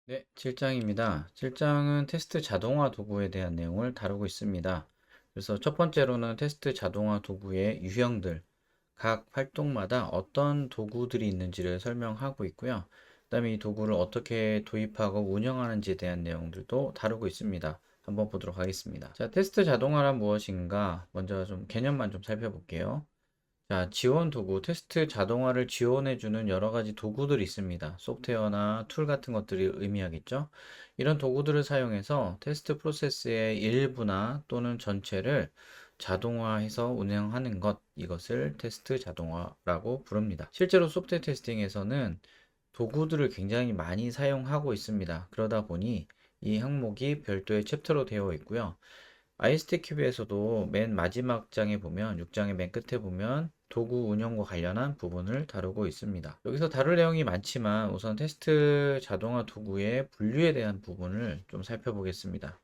네, 7장입니다. 7장은 테스트 자동화 도구에 대한 내용을 다루고 있습니다. 그래서 첫 번째로는 테스트 자동화 도구의 유형들, 각 활동마다 어떤 도구들이 있는지를 설명하고 있고요. 그다음에 이 도구를 어떻게 도입하고 운영하는지에 대한 내용들도 다루고 있습니다. 한번 보도록 하겠습니다. 자, 테스트 자동화란 무엇인가? 먼저 좀 개념만 좀 살펴볼게요. 자, 지원 도구, 테스트 자동화를 지원해주는 여러 가지 도구들이 있습니다. 소프트웨어나 툴 같은 것들이 의미하겠죠. 이런 도구들을 사용해서 테스트 프로세스의 일부나 또는 전체를 자동화해서 운영하는 것, 이것을 테스트 자동화라고 부릅니다. 실제로 소프트웨어 테스팅에서는 도구들을 굉장히 많이 사용하고 있습니다. 그러다 보니 이 항목이 별도의 챕터로 되어 있고요. IST 큐브에서도 맨 마지막 장에 보면 6장의 맨 끝에 보면 도구 운영과 관련한 부분을 다루고 있습니다. 여기서 다룰 내용이 많지만 우선 테스트 자동화 도구의 분류에 대한 부분을 좀 살펴보겠습니다.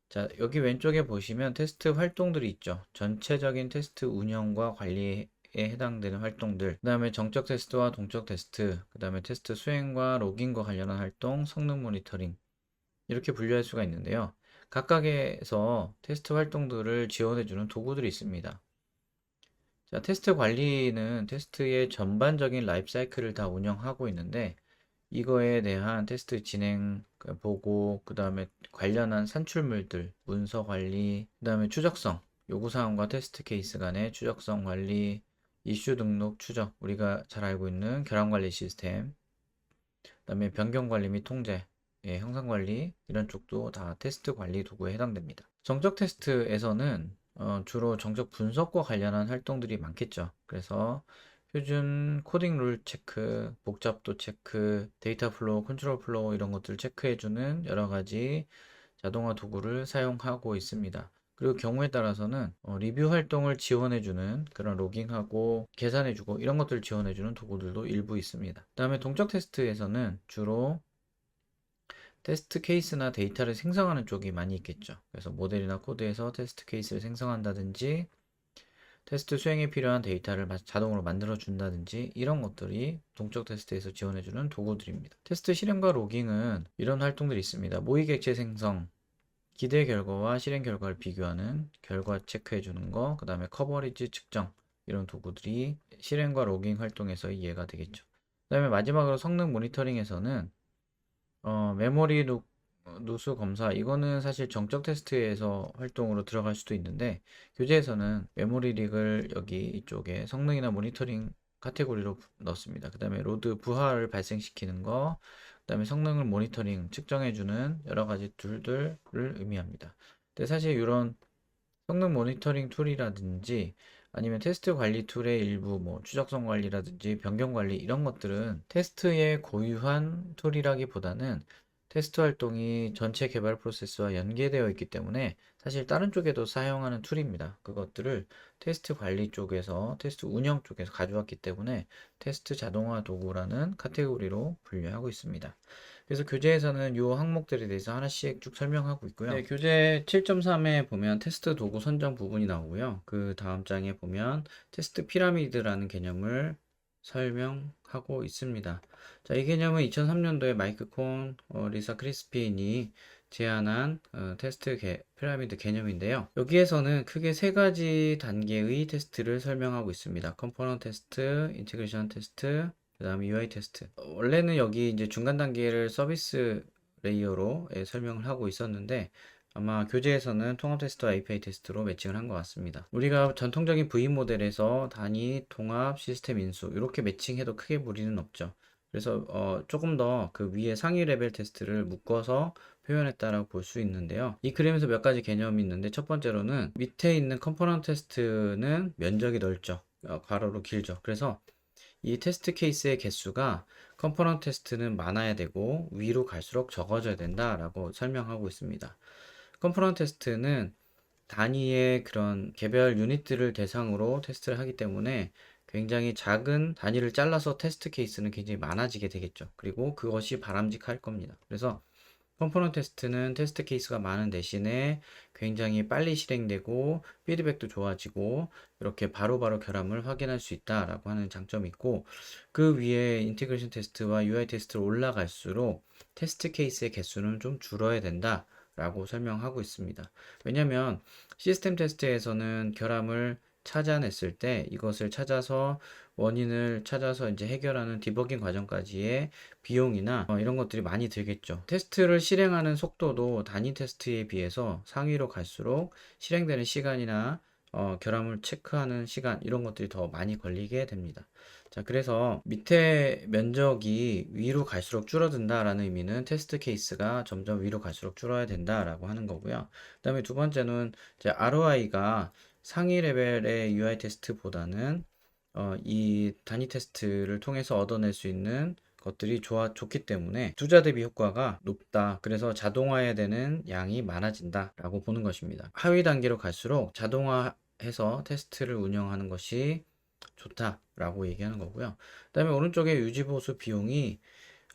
자, 여기 왼쪽에 보시면 테스트 활동들이 있죠. 전체적인 테스트 운영과 관리에 해당되는 활동들, 그 다음에 정적 테스트와 동적 테스트, 그 다음에 테스트 수행과 로깅과 관련한 활동, 성능 모니터링, 이렇게 분류할 수가 있는데요. 각각에서 테스트 활동들을 지원해주는 도구들이 있습니다. 자, 테스트 관리는 테스트의 전반적인 라이프 사이클을 다 운영하고 있는데, 이거에 대한 테스트 진행 보고, 그 다음에 관련한 산출물들, 문서 관리, 그 다음에 추적성, 요구사항과 테스트 케이스 간의 추적성 관리, 이슈 등록 추적, 우리가 잘 알고 있는 결함 관리 시스템, 그다음에 변경 관리 및 통제, 형상 관리 이런 쪽도 다 테스트 관리 도구에 해당됩니다. 정적 테스트에서는 주로 정적 분석과 관련한 활동들이 많겠죠. 그래서 표준 코딩 룰 체크, 복잡도 체크, 데이터 플로우, 컨트롤 플로우 이런 것들을 체크해주는 여러 가지 자동화 도구를 사용하고 있습니다. 그리고 경우에 따라서는 리뷰 활동을 지원해주는 그런 로깅하고 계산해주고 이런 것들을 지원해주는 도구들도 일부 있습니다. 그 다음에 동적 테스트에서는 주로 테스트 케이스나 데이터를 생성하는 쪽이 많이 있겠죠. 그래서 모델이나 코드에서 테스트 케이스를 생성한다든지 테스트 수행에 필요한 데이터를 자동으로 만들어 준다든지 이런 것들이 동적 테스트에서 지원해주는 도구들입니다. 테스트 실행과 로깅은 이런 활동들이 있습니다. 모의 객체 생성, 기대 결과와 실행 결과를 비교하는 결과 체크해 주는 거, 그 다음에 커버리지 측정 이런 도구들이 실행과 로깅 활동에서 이해가 되겠죠. 그 다음에 마지막으로 성능 모니터링에서는 메모리 누수 검사 이거는 사실 정적 테스트에서 활동으로 들어갈 수도 있는데 교재에서는 메모리 릭을 여기 이쪽에 성능이나 모니터링 카테고리로 넣습니다. 그 다음에 로드 부하를 발생시키는 거, 그 다음에 성능을 모니터링 측정해주는 여러 가지 툴들을 의미합니다. 근데 사실 이런 성능 모니터링 툴이라든지 아니면 테스트 관리 툴의 일부 뭐 추적성 관리라든지 변경 관리 이런 것들은 테스트에 고유한 툴이라기보다는 테스트 활동이 전체 개발 프로세스와 연계되어 있기 때문에 사실 다른 쪽에도 사용하는 툴입니다. 그것들을 테스트 관리 쪽에서 테스트 운영 쪽에서 가져왔기 때문에 테스트 자동화 도구라는 카테고리로 분류하고 있습니다. 그래서 교재에서는 이 항목들에 대해서 하나씩 쭉 설명하고 있고요. 네, 교재 7.3에 보면 테스트 도구 선정 부분이 나오고요. 그 다음 장에 보면 테스트 피라미드라는 개념을 설명하고 있습니다. 자, 이 개념은 2003년도에 마이크 콘, 리사 크리스핀이 제안한 테스트 피라미드 개념인데요. 여기에서는 크게 세 가지 단계의 테스트를 설명하고 있습니다. 컴포넌트 테스트, 인테그레이션 테스트, 그 다음에 UI 테스트. 원래는 여기 이제 중간 단계를 서비스 레이어로 설명을 하고 있었는데 아마 교재에서는 통합 테스트와 API 테스트로 매칭을 한 것 같습니다. 우리가 전통적인 V 모델에서 단위, 통합, 시스템 인수 이렇게 매칭해도 크게 무리는 없죠. 그래서 조금 더 그 위에 상위 레벨 테스트를 묶어서 표현했다라고 볼 수 있는데요. 이 그림에서 몇 가지 개념이 있는데 첫 번째로는 밑에 있는 컴포넌트 테스트는 면적이 넓죠. 괄호로 길죠. 그래서 이 테스트 케이스의 개수가 컴포넌트 테스트는 많아야 되고 위로 갈수록 적어져야 된다라고 설명하고 있습니다. 컴포넌트 테스트는 단위의 그런 개별 유닛들을 대상으로 테스트를 하기 때문에 굉장히 작은 단위를 잘라서 테스트 케이스는 굉장히 많아지게 되겠죠. 그리고 그것이 바람직할 겁니다. 그래서 컴포넌트 테스트는 테스트 케이스가 많은 대신에 굉장히 빨리 실행되고 피드백도 좋아지고 이렇게 바로바로 결함을 확인할 수 있다라고 하는 장점이 있고, 그 위에 인티그레이션 테스트와 UI 테스트로 올라갈수록 테스트 케이스의 개수는 좀 줄어야 된다라고 설명하고 있습니다. 왜냐하면 시스템 테스트에서는 결함을 찾아냈을 때 이것을 찾아서 원인을 찾아서 이제 해결하는 디버깅 과정까지의 비용이나 이런 것들이 많이 들겠죠. 테스트를 실행하는 속도도 단위 테스트에 비해서 상위로 갈수록 실행되는 시간이나 결함을 체크하는 시간 이런 것들이 더 많이 걸리게 됩니다. 자, 그래서 밑에 면적이 위로 갈수록 줄어든다라는 의미는 테스트 케이스가 점점 위로 갈수록 줄어야 된다라고 하는 거고요. 그다음에 두 번째는 이제 ROI가 상위 레벨의 UI 테스트보다는 이 단위 테스트를 통해서 얻어낼 수 있는 것들이 좋기 때문에 투자 대비 효과가 높다. 그래서 자동화해야 되는 양이 많아진다라고 보는 것입니다. 하위 단계로 갈수록 자동화해서 테스트를 운영하는 것이 좋다라고 얘기하는 거고요. 그다음에 오른쪽에 유지보수 비용이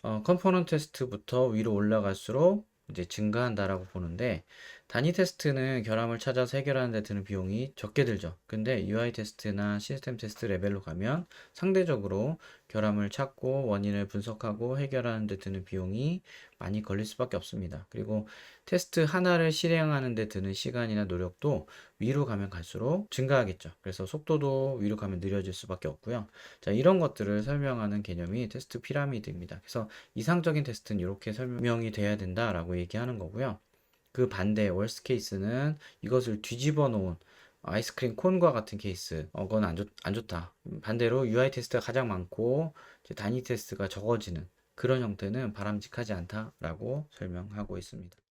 컴포넌트 테스트부터 위로 올라갈수록 이제 증가한다라고 보는데, 단위 테스트는 결함을 찾아서 해결하는 데 드는 비용이 적게 들죠. 근데 UI 테스트나 시스템 테스트 레벨로 가면 상대적으로 결함을 찾고 원인을 분석하고 해결하는 데 드는 비용이 많이 걸릴 수밖에 없습니다. 그리고 테스트 하나를 실행하는 데 드는 시간이나 노력도 위로 가면 갈수록 증가하겠죠. 그래서 속도도 위로 가면 느려질 수밖에 없고요. 자, 이런 것들을 설명하는 개념이 테스트 피라미드입니다. 그래서 이상적인 테스트는 이렇게 설명이 돼야 된다라고 얘기하는 거고요. 그 반대 월스 케이스는 이것을 뒤집어 놓은 아이스크림 콘과 같은 케이스, 그건 안 좋다. 반대로 UI 테스트가 가장 많고 이제 단위 테스트가 적어지는 그런 형태는 바람직하지 않다라고 설명하고 있습니다.